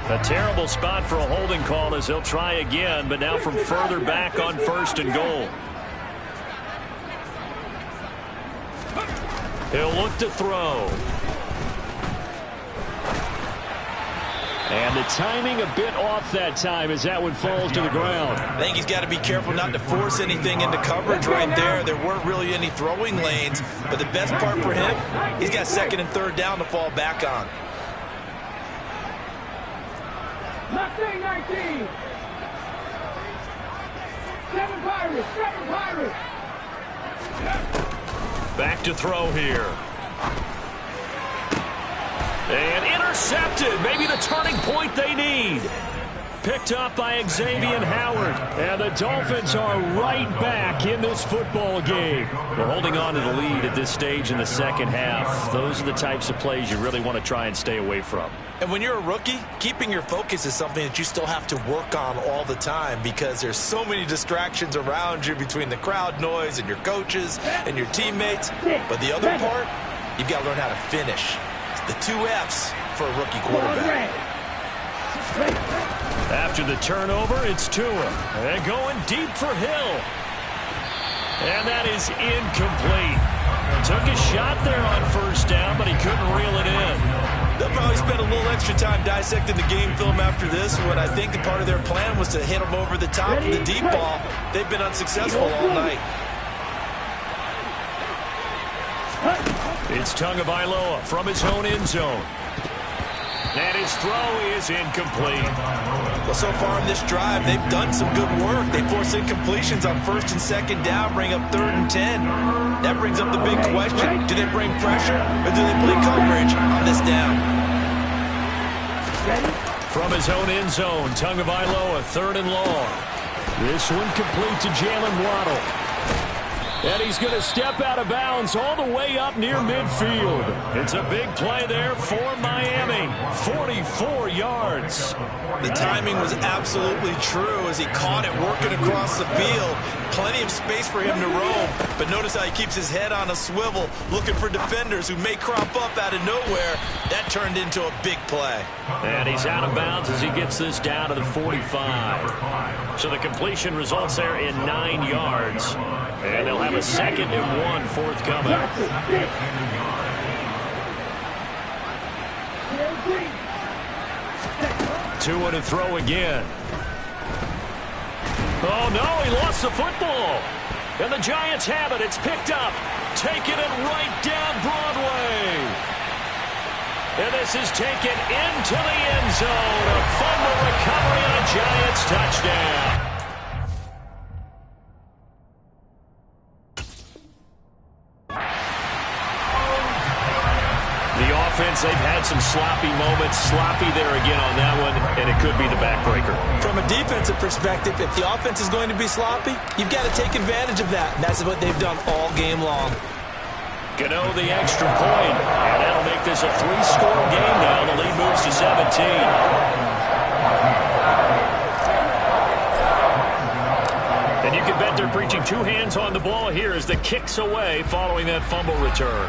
Speaker 1: A terrible spot for a holding call as he'll try again, but now from further back on 1st and goal. He'll look to throw.
Speaker 4: And the timing a bit off that time as that one falls to the ground.
Speaker 3: I think he's got to be careful not to force anything into coverage right there. There weren't really any throwing lanes, but the best part for him, he's got 2nd and 3rd down to fall back on.
Speaker 2: Mustang 19. 7 Pirates.
Speaker 1: Back to throw here. And intercepted. Maybe the turning point they need. Picked up by Xavier Howard.
Speaker 4: And the Dolphins are right back in this football game.
Speaker 1: We're holding on to the lead at this stage in the 2nd half. Those are the types of plays you really want to try and stay away from.
Speaker 3: And when you're a rookie, keeping your focus is something that you still have to work on all the time because there's so many distractions around you between the crowd noise and your coaches and your teammates. But the other part, you've got to learn how to finish. The 2 F's for a rookie quarterback.
Speaker 1: After the turnover, it's Tua. And going deep for Hill. And that is incomplete. Took a shot there on 1st down, but he couldn't reel it in.
Speaker 3: They'll probably spend a little extra time dissecting the game film after this one. I think that part of their plan was to hit him over the top of the deep ball. They've been unsuccessful all night.
Speaker 1: It's Tagovailoa from his own end zone. And his throw is incomplete.
Speaker 3: Well, so far in this drive, they've done some good work. They force incompletions on 1st and 2nd down, bring up 3rd and 10. That brings up the big question. Do they bring pressure or do they play coverage on this down?
Speaker 1: From his own end zone, Tagovailoa, 3rd and long.
Speaker 4: This one complete to Jalen Waddle.
Speaker 1: And he's going to step out of bounds all the way up near midfield. It's a big play there for Miami. 44 yards.
Speaker 3: The timing was absolutely true as he caught it working across the field. Plenty of space for him to roam. But notice how he keeps his head on a swivel, looking for defenders who may crop up out of nowhere. That turned into a big play.
Speaker 1: And he's out of bounds as he gets this down to the 45. So the completion results there in 9 yards. And they'll have a 2nd and 1 forthcoming. Tua to throw again. Oh, no, he lost the football. And the Giants have it. It's picked up. Taking it right down Broadway. And this is taken into the end zone. A fumble recovery and a Giants touchdown. The offense, they've had some sloppy moments. Sloppy there again on that one, and it could be the backbreaker.
Speaker 3: From a defensive perspective, if the offense is going to be sloppy, you've got to take advantage of that. And that's what they've done all game long.
Speaker 1: Gano the extra point, and that'll make this a 3-score game now. The lead moves to 17. And you can bet they're preaching 2 hands on the ball here as the kick's away following that fumble return.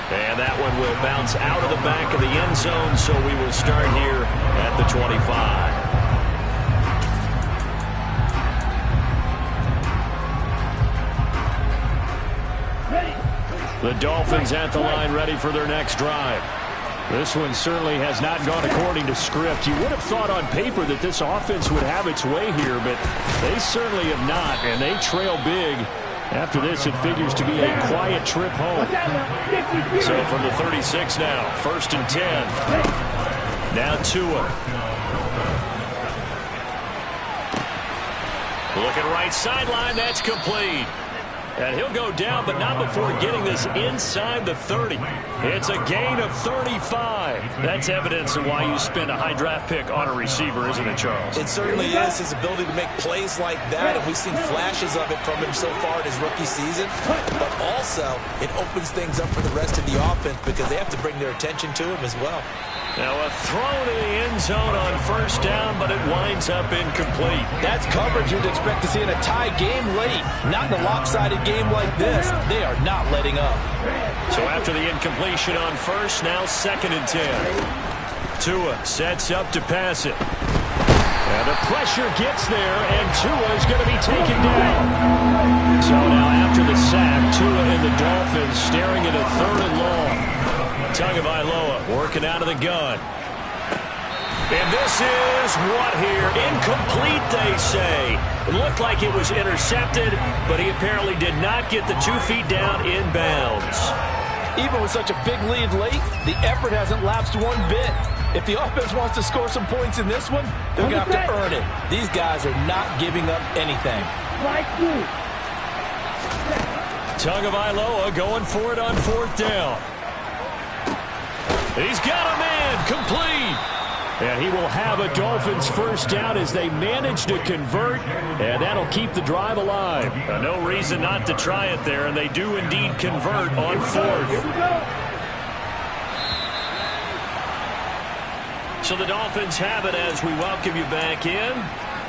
Speaker 1: And that one will bounce out of the back of the end zone, so we will start here at the 25. The Dolphins at the line ready for their next drive. This one certainly has not gone according to script. You would have thought on paper that this offense would have its way here, but they certainly have not, and they trail big. After this, it figures to be a quiet trip home. So from the 36 now, 1st and 10. Now Tua. Looking right sideline, that's complete. And he'll go down, but not before getting this inside the 30. It's a gain of 35. That's evidence of why you spend a high draft pick on a receiver, isn't it, Charles?
Speaker 3: It certainly is, his ability to make plays like that, and we've seen flashes of it from him so far in his rookie season. But also, it opens things up for the rest of the offense because they have to bring their attention to him as well.
Speaker 1: Now a throw to the end zone on 1st down, but it winds up incomplete.
Speaker 3: That's coverage you'd expect to see in a tie game late. Not in a lopsided game like this. They are not letting up.
Speaker 1: So after the incompletion on 1st, now 2nd and 10. Tua sets up to pass it. And the pressure gets there, and Tua is going to be taken down. So now after the sack, Tua and the Dolphins staring at a 3rd and long. Tagovailoa working out of the gun. And this is what here? Incomplete, they say. It looked like it was intercepted, but he apparently did not get the 2 feet down in bounds.
Speaker 3: Even with such a big lead late, the effort hasn't lapsed one bit. If the offense wants to score some points in this one, they're going to have to earn it. These guys are not giving up anything.
Speaker 1: Tagovailoa going for it on 4th down. He's got a man, complete. And he will have a Dolphins 1st down as they manage to convert, and that'll keep the drive alive. No reason not to try it there, and they do indeed convert on 4th. So the Dolphins have it as we welcome you back in.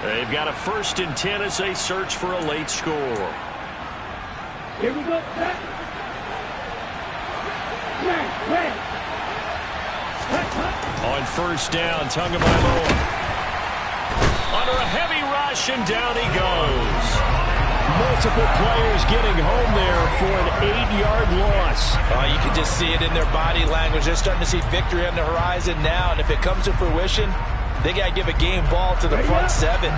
Speaker 1: They've got a 1st and 10 as they search for a late score.
Speaker 2: Here we go.
Speaker 1: On 1st down, Tagovailoa. Under a heavy rush, and down he goes. Multiple players getting home there for an 8-yard loss.
Speaker 3: You can just see it in their body language. They're starting to see victory on the horizon now, and if it comes to fruition, they got to give a game ball to the front 7.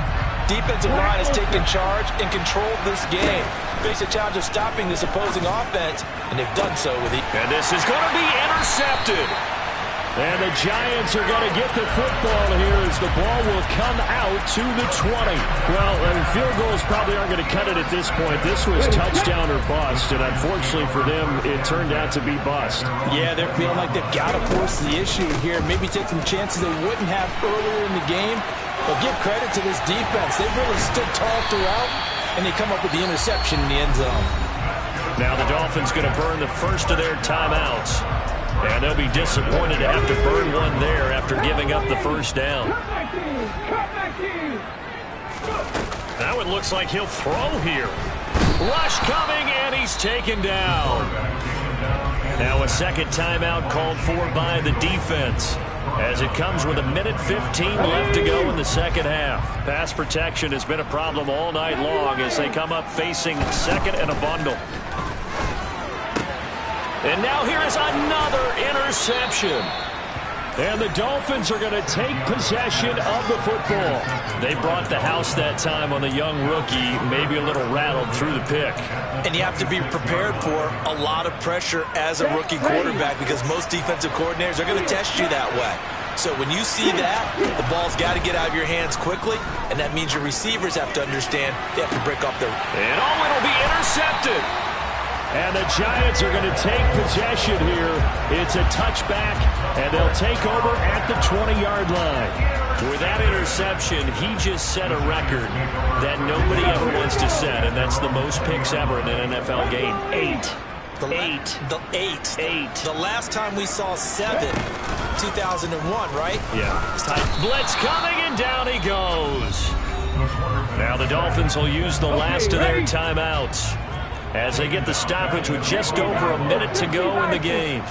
Speaker 3: Defensive line has taken charge and controlled this game. Face a challenge of stopping this opposing offense, and they've done so with it.
Speaker 1: And this is going to be intercepted. And the Giants are going to get the football here as the ball will come out to the 20. Well, field goals probably aren't going to cut it at this point. This was touchdown or bust, and unfortunately for them, it turned out to be bust.
Speaker 3: Yeah, they're feeling like they've got to force the issue here. Maybe take some chances they wouldn't have earlier in the game. But give credit to this defense. They've really stood tall throughout, and they come up with the interception in the end zone.
Speaker 1: Now the Dolphins going to burn the first of their timeouts. And they'll be disappointed to have to burn one there after giving up the first down. Now it looks like he'll throw here. Rush coming, and he's taken down. Now a second timeout called for by the defense, as it comes with 1:15 left to go in the second half. Pass protection has been a problem all night long as they come up facing second and a bundle. And now here is another interception. And the Dolphins are going to take possession of the football. They brought the house that time on the young rookie, maybe a little rattled through the pick.
Speaker 3: And you have to be prepared for a lot of pressure as a rookie quarterback, because most defensive coordinators are going to test you that way. So when you see that, the ball's got to get out of your hands quickly, and that means your receivers have to understand they have to break off their...
Speaker 1: And it'll be intercepted. And the Giants are going to take possession here. It's a touchback, and they'll take over at the 20-yard line. With that interception, he just set a record that nobody ever wants to set, and that's the most picks ever in an NFL game. 8.
Speaker 3: The last time we saw 7, 2001, right?
Speaker 1: Yeah. Blitz coming, and down he goes. Now the Dolphins will use the last of their timeouts as they get the stoppage with just over a minute to go in the game.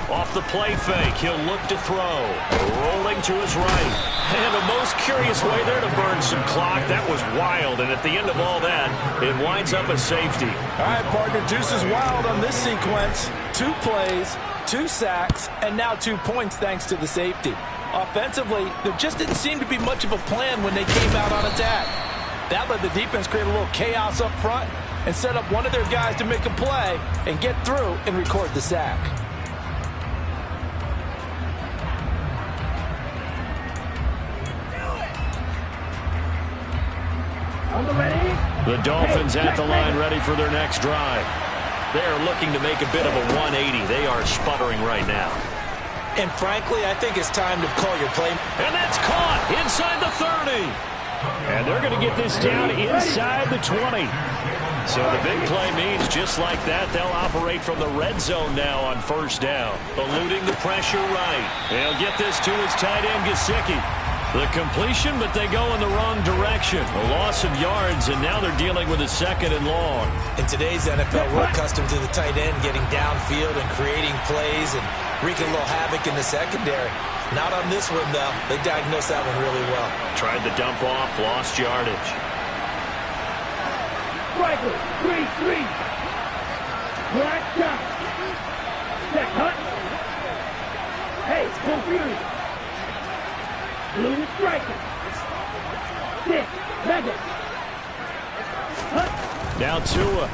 Speaker 1: Off the play fake, he'll look to throw. Rolling to his right. And the most curious way there to burn some clock. That was wild, and at the end of all that, it winds up a safety.
Speaker 3: All right, partner, deuce is wild on this sequence. 2 plays, 2 sacks, and now 2 points thanks to the safety. Offensively, there just didn't seem to be much of a plan when they came out on attack. That let the defense create a little chaos up front and set up one of their guys to make a play and get through and record the sack.
Speaker 1: The Dolphins at the line ready for their next drive. They're looking to make a bit of a 180. They are sputtering right now.
Speaker 3: And frankly, I think it's time to call your play.
Speaker 1: And that's caught inside the 30. And they're going to get this down inside the 20. So the big play means just like that, they'll operate from the red zone now on first down. Eluding the pressure right. They'll get this to his tight end, Gesicki. The completion, but they go in the wrong direction. A loss of yards, and now they're dealing with a second and long.
Speaker 3: In today's NFL, we're accustomed to the tight end getting downfield and creating plays and wreaking a little havoc in the secondary. Not on this one, though. They diagnosed that one really well.
Speaker 1: Tried to dump off, lost yardage.
Speaker 2: Striker, 3-3. Black shot. Set cut. Hey, confused. Blue striker. 6, Mega. Cut.
Speaker 1: Now Tua.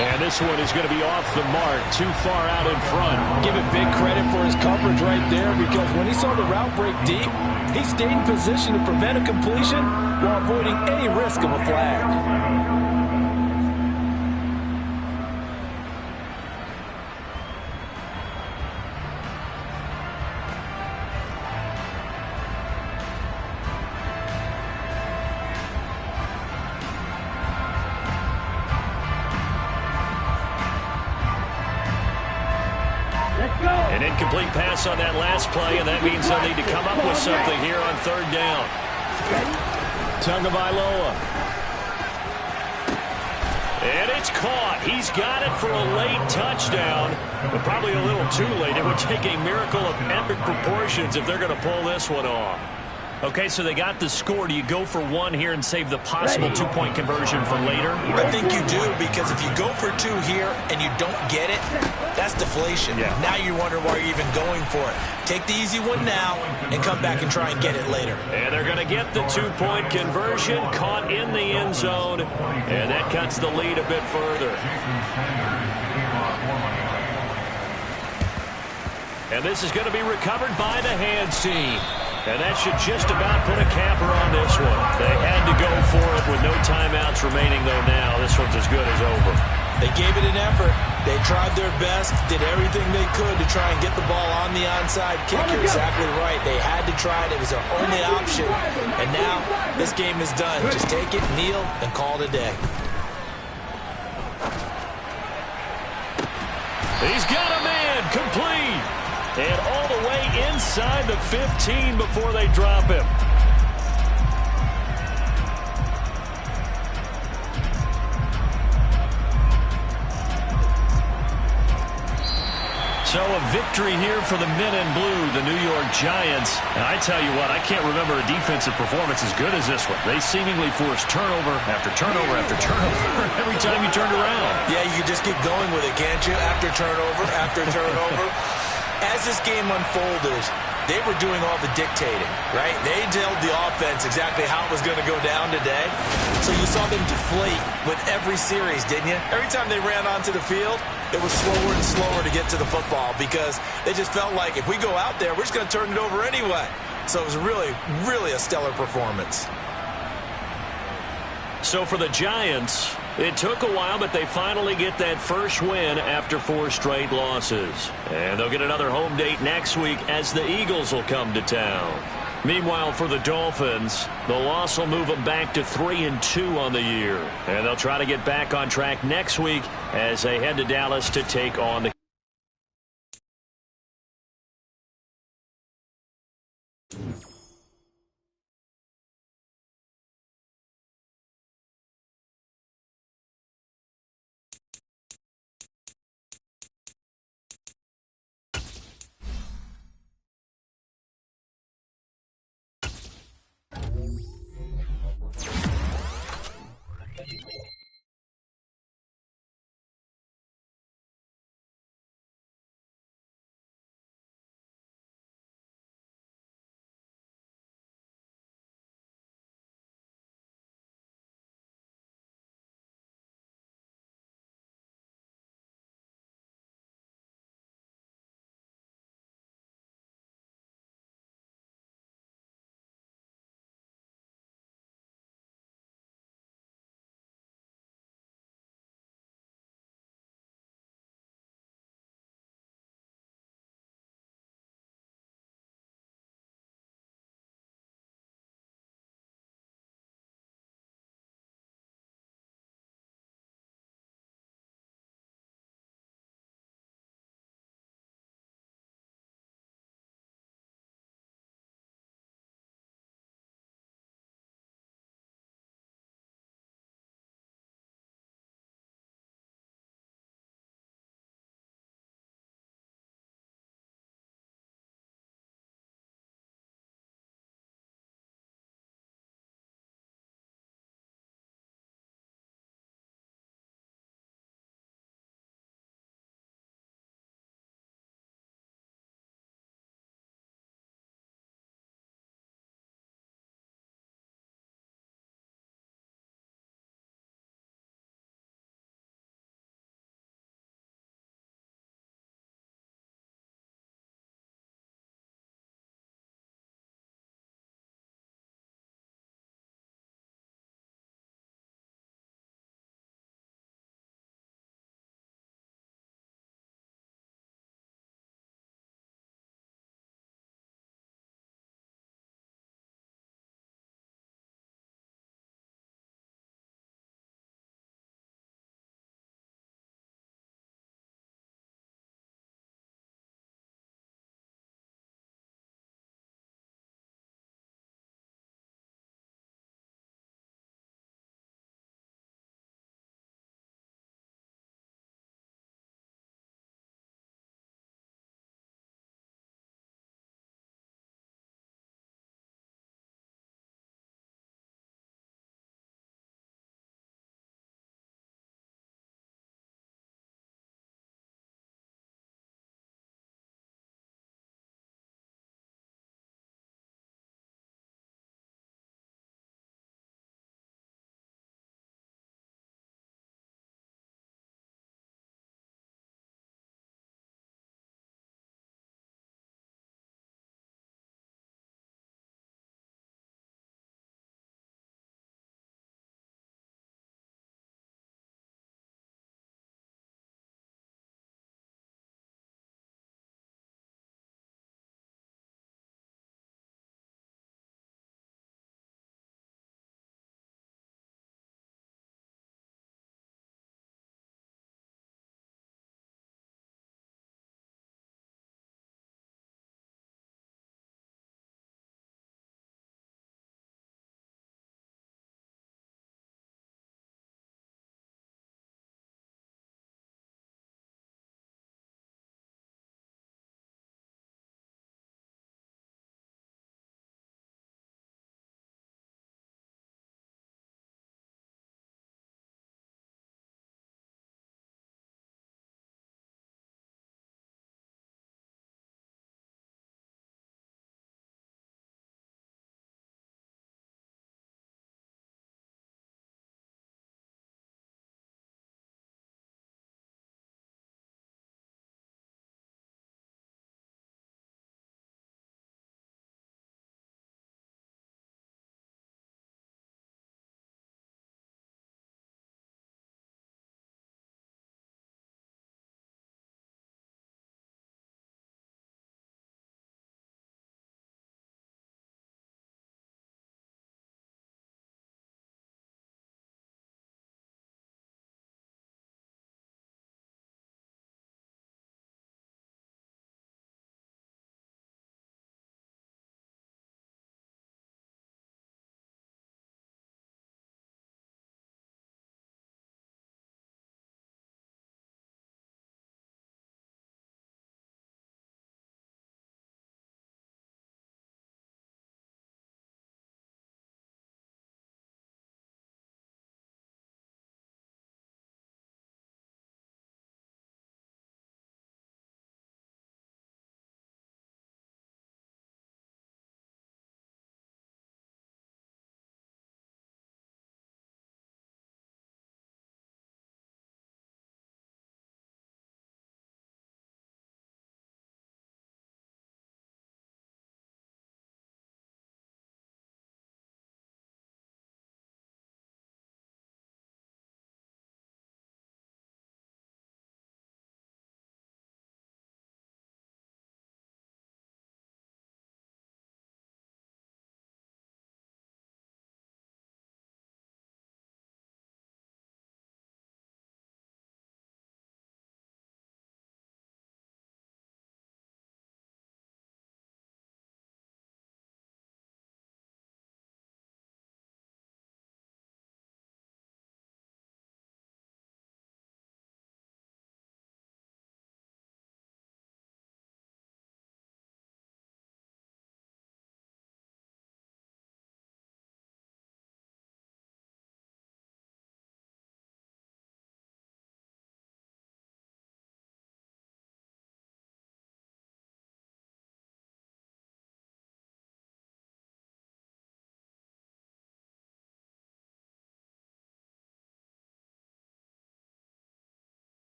Speaker 1: And this one is going to be off the mark, too far out in front.
Speaker 3: Give it big credit for his coverage right there, because when he saw the route break deep, he stayed in position to prevent a completion while avoiding any risk of a flag.
Speaker 1: An incomplete pass on that last play, and that means they'll need to come up with something here on third down. Tagovailoa. And it's caught. He's got it for a late touchdown, but probably a little too late. It would take a miracle of epic proportions if they're going to pull this one off. Okay, so they got the score. Do you go for one here and save the possible 2-point conversion for later?
Speaker 3: I think you do, because if you go for 2 here and you don't get it, that's deflation.
Speaker 1: Yeah.
Speaker 3: Now you wonder why you're even going for it. Take the easy one now and come back and try and get it later.
Speaker 1: And they're going to get the 2-point conversion, caught in the end zone, and that cuts the lead a bit further. And this is going to be recovered by the hands team. And that should just about put a capper on this one. They had to go for it with no timeouts remaining, though, now. This one's as good as over.
Speaker 3: They gave it an effort. They tried their best, did everything they could to try and get the ball on the onside kick. You're exactly right. They had to try it. It was their only option. And now this game is done. Just take it, kneel, and call it a day.
Speaker 1: He's got a man complete. And all the way inside the 15 before they drop him. So a victory here for the men in blue, the New York Giants. And I tell you what, I can't remember a defensive performance as good as this one. They seemingly forced turnover after turnover after turnover every time you turned around.
Speaker 3: Yeah, you can just keep going with it, can't you? After turnover. As this game unfolded, they were doing all the dictating, right? They told the offense exactly how it was going to go down today. So you saw them deflate with every series, didn't you? Every time they ran onto the field, it was slower and slower to get to the football because they just felt like if we go out there, we're just going to turn it over anyway. So it was really, really a stellar performance.
Speaker 1: So for the Giants, it took a while, but they finally get that first win after 4 straight losses. And they'll get another home date next week as the Eagles will come to town. Meanwhile, for the Dolphins, the loss will move them back to 3-2 on the year. And they'll try to get back on track next week as they head to Dallas to take on the